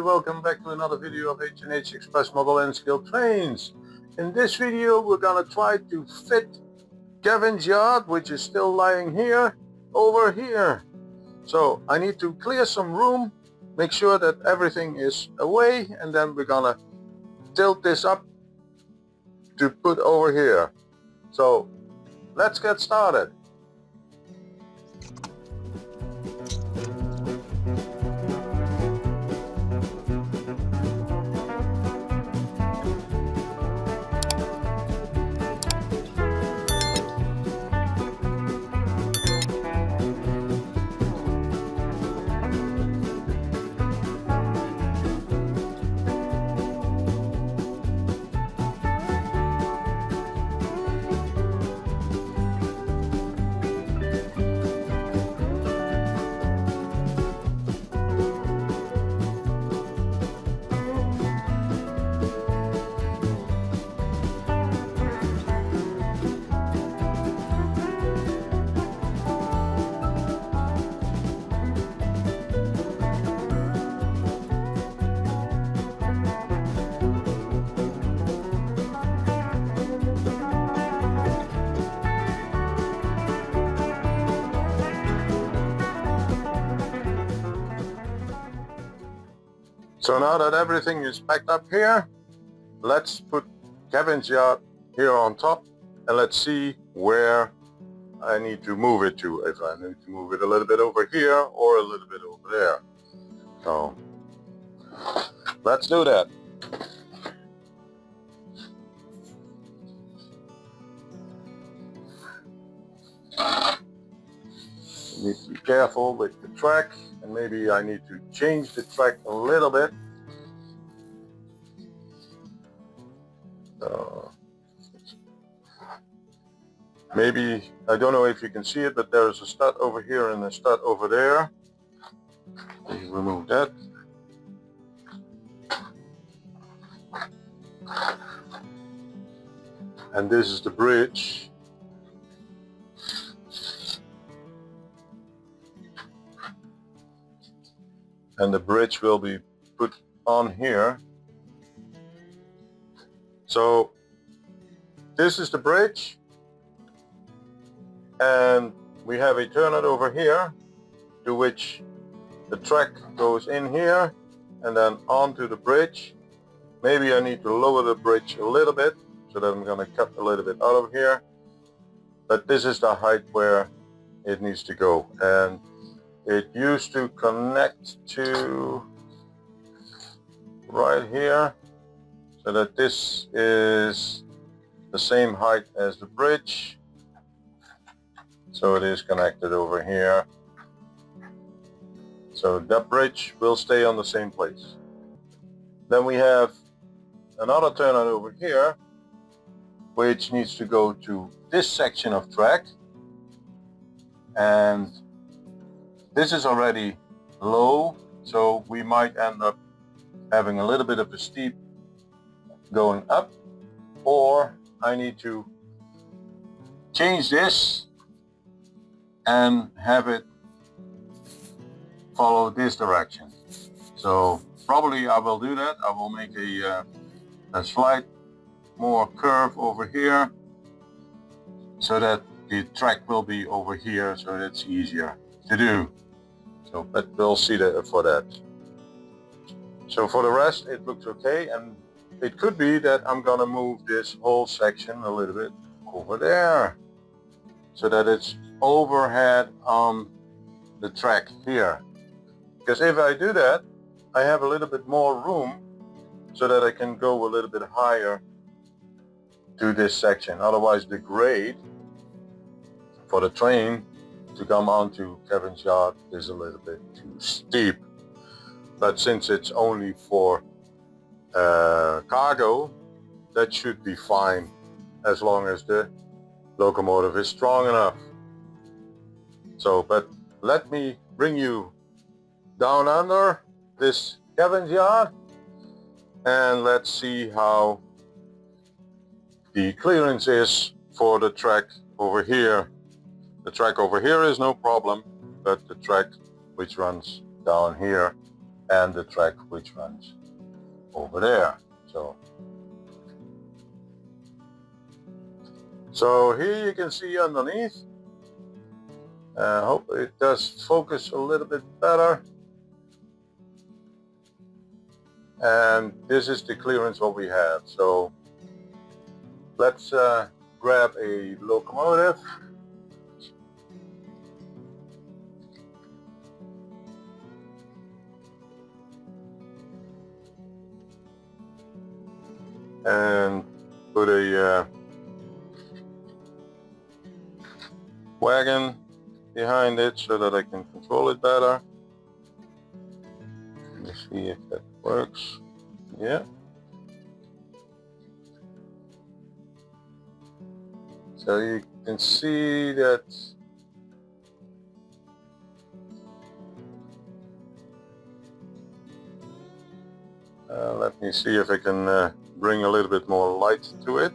welcome back to another video of H&HExpress Mobile and Scale Trains. In this video we're gonna try to fit Kevin's yard, which is still lying here, over here. So I need to clear some room, make sure that everything is away, and then we're gonna tilt this up to put over here. So let's get started. So now that everything is packed up here, let's put Kevin's yard here on top, and let's see where I need to move it to. If I need to move it a little bit over here or a little bit over there. So let's do that. You need to be careful with the track, and maybe I need to change the track a little bit. Maybe, I don't know if you can see it, but there's a stud over here and a stud over there. Remove that. And this is the bridge. And the bridge will be put on here. So this is the bridge, and we have a turnout over here to which the track goes in here and then onto the bridge. Maybe I need to lower the bridge a little bit, so that I'm going to cut a little bit out of here, but this is the height where it needs to go. And it used to connect to right here, so that this is the same height as the bridge. So it is connected over here. So that bridge will stay on the same place. Then we have another turnout over here, which needs to go to this section of track. And this is already low, so we might end up having a little bit of a steep going up, or I need to change this and have it follow this direction. So probably I will do that. I will make a slight more curve over here, so that the track will be over here, so that's easier to do. So, but we'll see that for that. So for the rest it looks okay, and it could be that I'm gonna move this whole section a little bit over there, so that it's overhead on the track here. Because if I do that, I have a little bit more room, so that I can go a little bit higher to this section. Otherwise the grade for the train to come onto Kevin's yard is a little bit too steep. But since it's only for cargo, that should be fine, as long as the locomotive is strong enough. So, but let me bring you down under this Kevin's yard, and let's see how the clearance is for the track over here. The track over here is no problem, but the track which runs down here and the track which runs over there. So here you can see underneath. I hope it does focus a little bit better. And this is the clearance what we have. So let's grab a locomotive. And put a wagon behind it so that I can control it better. Let me see if that works. Yeah. So you can see that let me see if I can bring a little bit more light to it.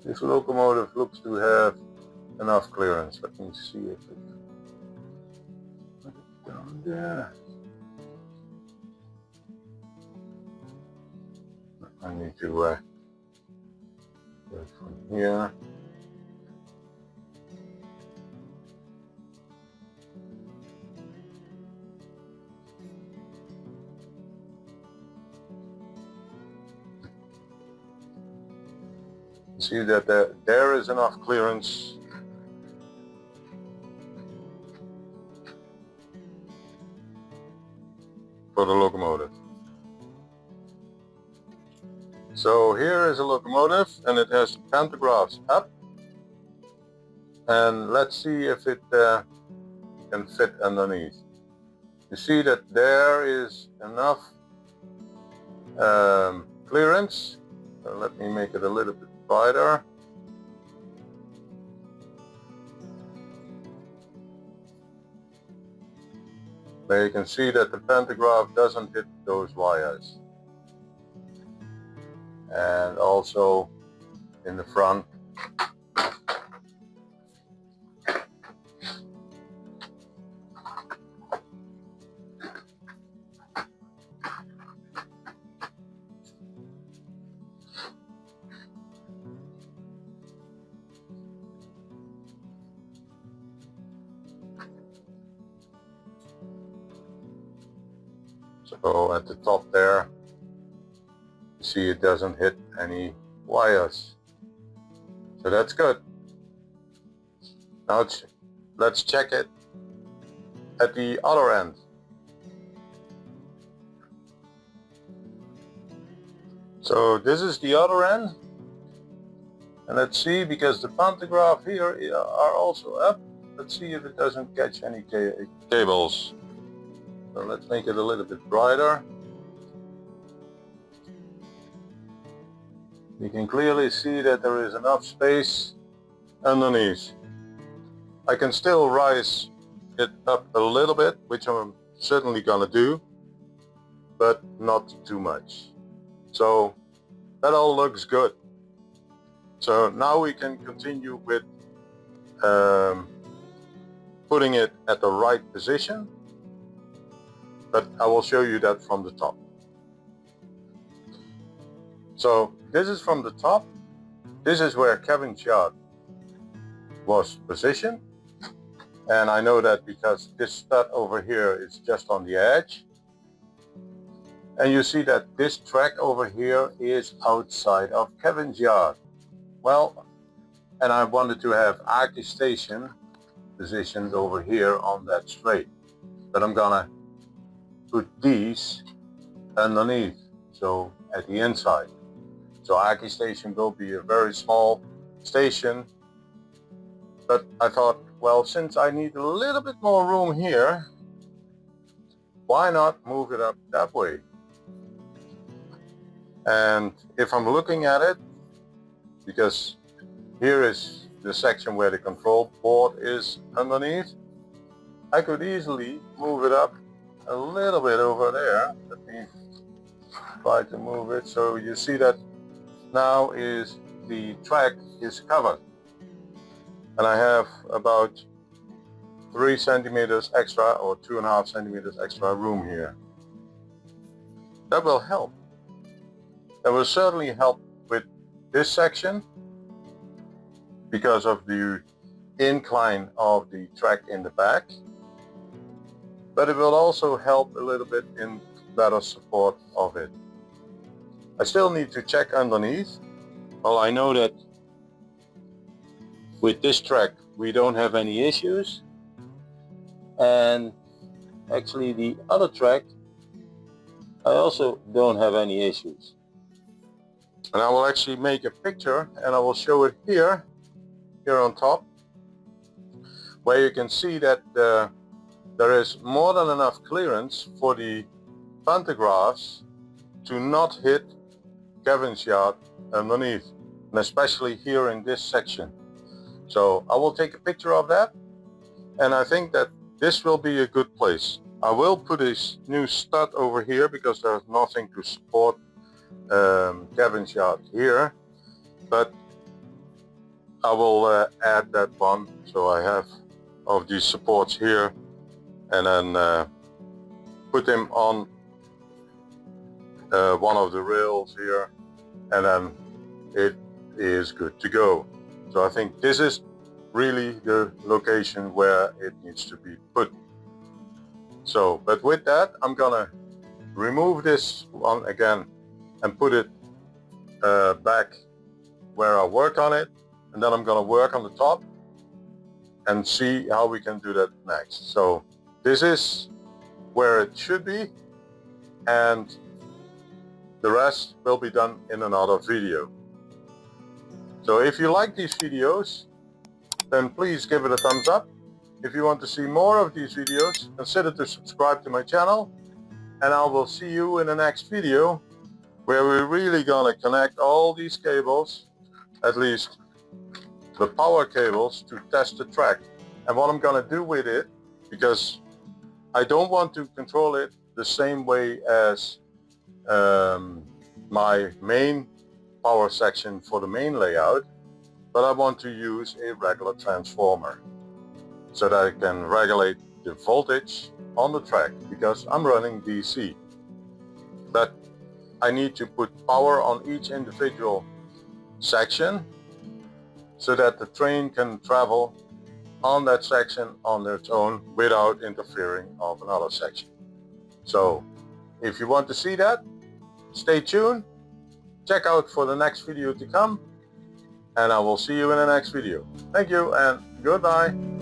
This locomotive looks to have enough clearance. Let me see if it put it down there. I need to do it from here. See that there is enough clearance for the locomotive. So here is a locomotive and it has pantographs up, and let's see if it can fit underneath. You see that there is enough clearance. So let me make it a little bit wider. There you can see that the pantograph doesn't hit those wires. And also in the front. So at the top there, you see it doesn't hit any wires. So that's good. Now let's check it at the other end. So this is the other end. And let's see, because the pantograph here are also up. Let's see if it doesn't catch any cables. So let's make it a little bit brighter. You can clearly see that there is enough space underneath. I can still rise it up a little bit, which I'm certainly gonna do, but not too much. So that all looks good. So now we can continue with putting it at the right position, but I will show you that from the top. So this is from the top. This is where Kevin's yacht was positioned. And I know that because this stud over here is just on the edge. And you see that this track over here is outside of Kevin's yacht. Well, and I wanted to have Aki Station positioned over here on that straight. But I'm gonna put these underneath, so at the inside. So Aki Station will be a very small station, but I thought, well, since I need a little bit more room here, why not move it up that way? And if I'm looking at it, because here is the section where the control board is underneath, I could easily move it up a little bit over there. Let me try to move it so you see that now is the track is covered, and I have about 3 centimeters extra or 2.5 centimeters extra room here. That will help. That will certainly help with this section because of the incline of the track in the back, but it will also help a little bit in better support of it. I still need to check underneath. Well, I know that with this track we don't have any issues, and actually the other track I also don't have any issues. And I will actually make a picture and I will show it here on top, where you can see that there is more than enough clearance for the pantographs to not hit Kevin's yard underneath, and especially here in this section. So I will take a picture of that, and I think that this will be a good place. I will put this new stud over here because there's nothing to support Kevin's yard here, but I will add that one, so I have of these supports here, and then put them on one of the rails here, and then it is good to go. So I think this is really the location where it needs to be put. So, but with that, I'm gonna remove this one again and put it back where I worked on it, and then I'm gonna work on the top and see how we can do that next. So this is where it should be, and the rest will be done in another video. So if you like these videos, then please give it a thumbs up. If you want to see more of these videos, consider to subscribe to my channel, and I will see you in the next video, where we're really gonna connect all these cables, at least the power cables, to test the track and what I'm gonna do with it, because I don't want to control it the same way as my main power section for the main layout, but I want to use a regular transformer so that I can regulate the voltage on the track, because I'm running DC. But I need to put power on each individual section so that the train can travel on that section on its own without interfering of another section. So if you want to see that, stay tuned, check out for the next video to come, and I will see you in the next video. Thank you and goodbye.